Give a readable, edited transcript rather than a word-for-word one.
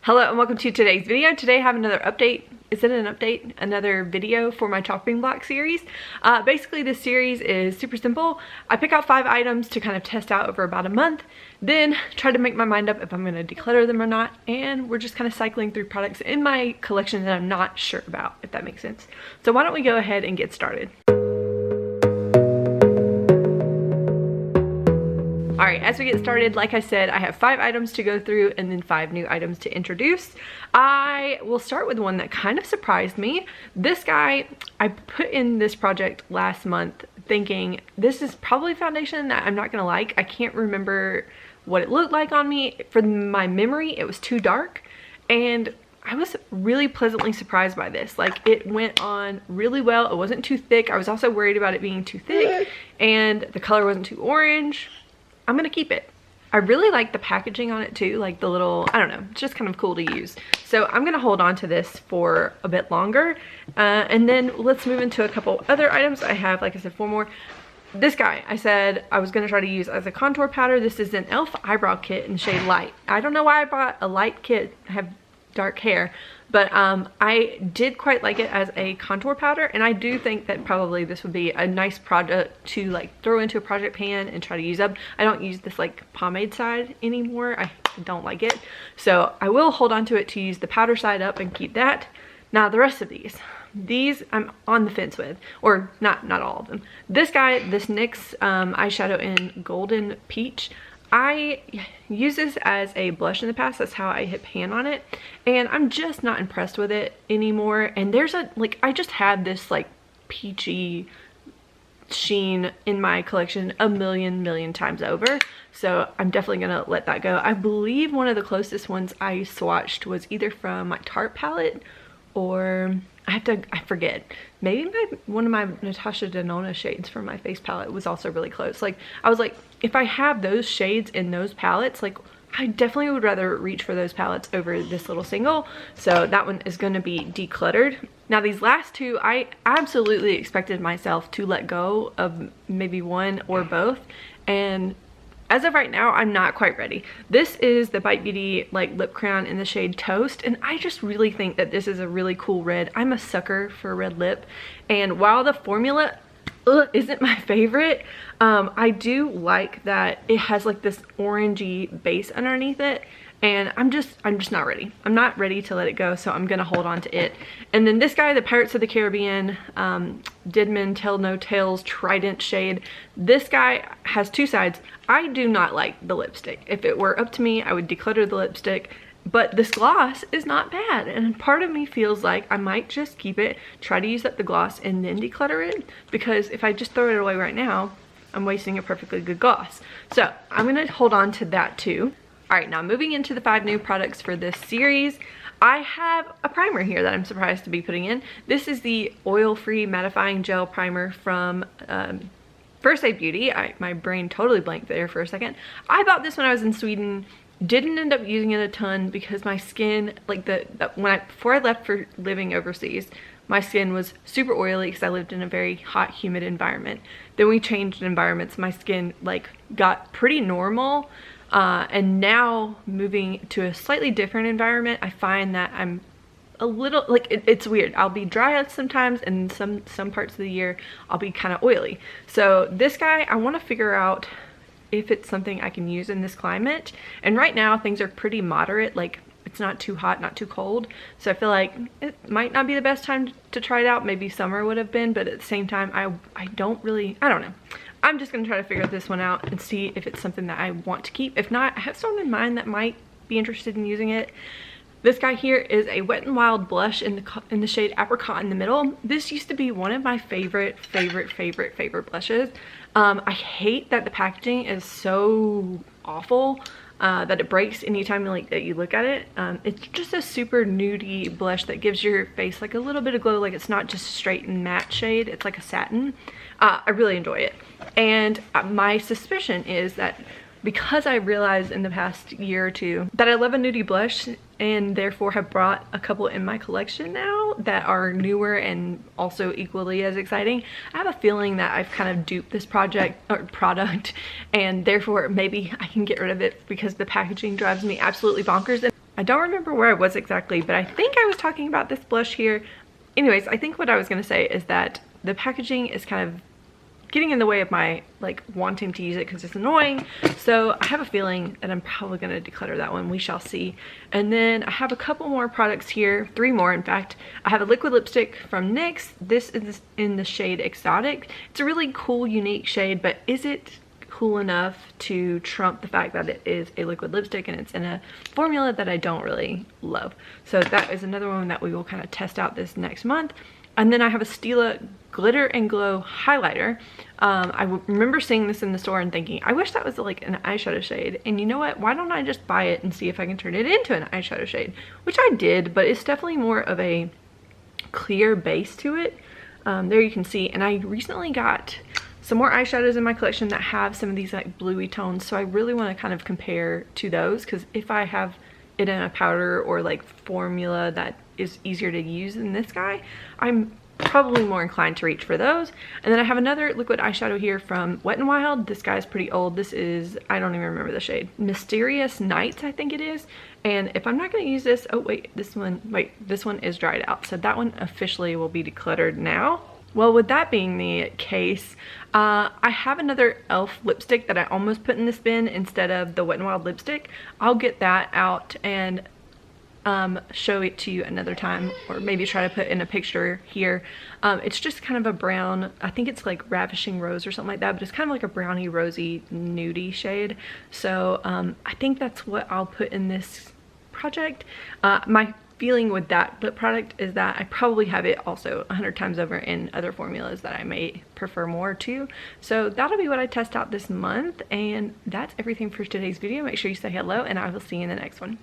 Hello and welcome to today's video. Today I have another update. Is it an update? Another video for my chopping block series. Basically this series is super simple. I pick out 5 items to kind of test out over about a month, then try to make my mind up if I'm going to declutter them or not, and we're just kind of cycling through products in my collection that I'm not sure about, if that makes sense. So why don't we go ahead and get started. Alright, as we get started, like I said, I have 5 items to go through and then 5 new items to introduce. I will start with one that kind of surprised me. This guy, I put in this project last month thinking this is probably foundation that I'm not going to like. I can't remember what it looked like on me. For my memory, it was too dark, and I was really pleasantly surprised by this. Like, it went on really well. It wasn't too thick. I was also worried about it being too thick, and the color wasn't too orange. I'm gonna keep it. I really like the packaging on it too, like the little, I don't know, it's just kind of cool to use. So I'm gonna hold on to this for a bit longer. And then let's move into a couple other items. I have, like I said, 4 more. This guy, I said I was gonna try to use as a contour powder. This is an e.l.f. eyebrow kit in shade Light. I don't know why I bought a light kit. I have dark hair, but I did quite like it as a contour powder, and I do think that probably this would be a nice product to like throw into a project pan and try to use up. I don't use this like pomade side anymore. I don't like it, so I will hold on to it to use the powder side up and keep that. Now the rest of these I'm on the fence with, or not all of them. This guy, this NYX eyeshadow in Golden Peach, I use this as a blush in the past. That's how I hit pan on it, and I'm just not impressed with it anymore. And there's a, like, I just had this like peachy sheen in my collection a million times over, so I'm definitely gonna let that go. I believe one of the closest ones I swatched was either from my Tarte palette, or I forget, maybe one of my Natasha Denona shades from my face palette was also really close. Like, I was like, if I have those shades in those palettes, like, I definitely would rather reach for those palettes over this little single. So that one is going to be decluttered. Now these last 2, I absolutely expected myself to let go of maybe one or both, and as of right now, I'm not quite ready. This is the Bite Beauty like lip crayon in the shade Toast, and I just really think that this is a really cool red. I'm a sucker for red lip, and while the formula isn't my favorite, I do like that it has like this orangey base underneath it, and I'm just not ready. I'm not ready to let it go, so I'm gonna hold on to it. And then this guy, the Pirates of the Caribbean Didman Tell No Tales Trident shade. This guy has 2 sides. I do not like the lipstick. If it were up to me, I would declutter the lipstick, but this gloss is not bad, and part of me feels like I might just keep it, try to use up the gloss, and then declutter it, because if I just throw it away right now, I'm wasting a perfectly good gloss. So I'm gonna hold on to that too. Alright, now moving into the 5 new products for this series, I have a primer here that I'm surprised to be putting in. This is the oil-free mattifying gel primer from First Aid Beauty. My brain totally blanked there for a second. I bought this when I was in Sweden. Didn't end up using it a ton because my skin, like before I left for living overseas, my skin was super oily because I lived in a very hot, humid environment. Then we changed environments. My skin like got pretty normal. And now moving to a slightly different environment, I find that I'm a little, like, it's weird. I'll be dry sometimes, and some parts of the year I'll be kind of oily. So this guy, I want to figure out if it's something I can use in this climate. And right now things are pretty moderate, like it's not too hot, not too cold. So I feel like it might not be the best time to try it out. Maybe summer would have been, but at the same time, I don't know. I'm just gonna try to figure this one out and see if it's something that I want to keep. If not, I have someone in mind that might be interested in using it. This guy here is a Wet n Wild blush in the shade Apricot in the Middle. This used to be one of my favorite blushes. I hate that the packaging is so awful, that it breaks anytime that you look at it. It's just a super nudie blush that gives your face like a little bit of glow. Like, it's not just a straight and matte shade, it's like a satin. I really enjoy it, and my suspicion is that because I realized in the past year or 2 that I love a nudie blush, and therefore have brought a couple in my collection now that are newer and also equally as exciting, I have a feeling that I've kind of duped this product, and therefore maybe I can get rid of it because the packaging drives me absolutely bonkers. I don't remember where I was exactly, but I think I was talking about this blush here. Anyways, I think what I was going to say is that the packaging is kind of getting in the way of my like wanting to use it because it's annoying. So I have a feeling that I'm probably going to declutter that one. We shall see. And then I have a couple more products here, 3 more in fact. I have a liquid lipstick from NYX. This is in the shade Exotic. It's a really cool, unique shade, but is it cool enough to trump the fact that it is a liquid lipstick and it's in a formula that I don't really love? So that is another one that we will kind of test out this next month. And then I have a Stila Glitter and Glow highlighter. I remember seeing this in the store and thinking, I wish that was like an eyeshadow shade. And you know what? Why don't I just buy it and see if I can turn it into an eyeshadow shade? Which I did, but it's definitely more of a clear base to it. There you can see. And I recently got some more eyeshadows in my collection that have some of these like bluey tones. So I really want to kind of compare to those, because if I have it in a powder or like formula that is easier to use than this guy, I'm probably more inclined to reach for those. And then I have another liquid eyeshadow here from Wet n Wild. This guy's pretty old. This is, I don't even remember the shade, Mysterious Nights I think it is. And if I'm not going to use this, oh wait, this one is dried out, so that one officially will be decluttered now. Well, with that being the case, I have another e.l.f. lipstick that I almost put in this bin instead of the Wet n Wild lipstick. I'll get that out and show it to you another time, or maybe try to put in a picture here. It's just kind of a brown, I think it's like Ravishing Rose or something like that, but it's kind of like a browny rosy nudie shade. So I think that's what I'll put in this project. My feeling with that lip product is that I probably have it also 100 times over in other formulas that I may prefer more to. So that'll be what I test out this month, and that's everything for today's video. Make sure you say hello, and I will see you in the next one.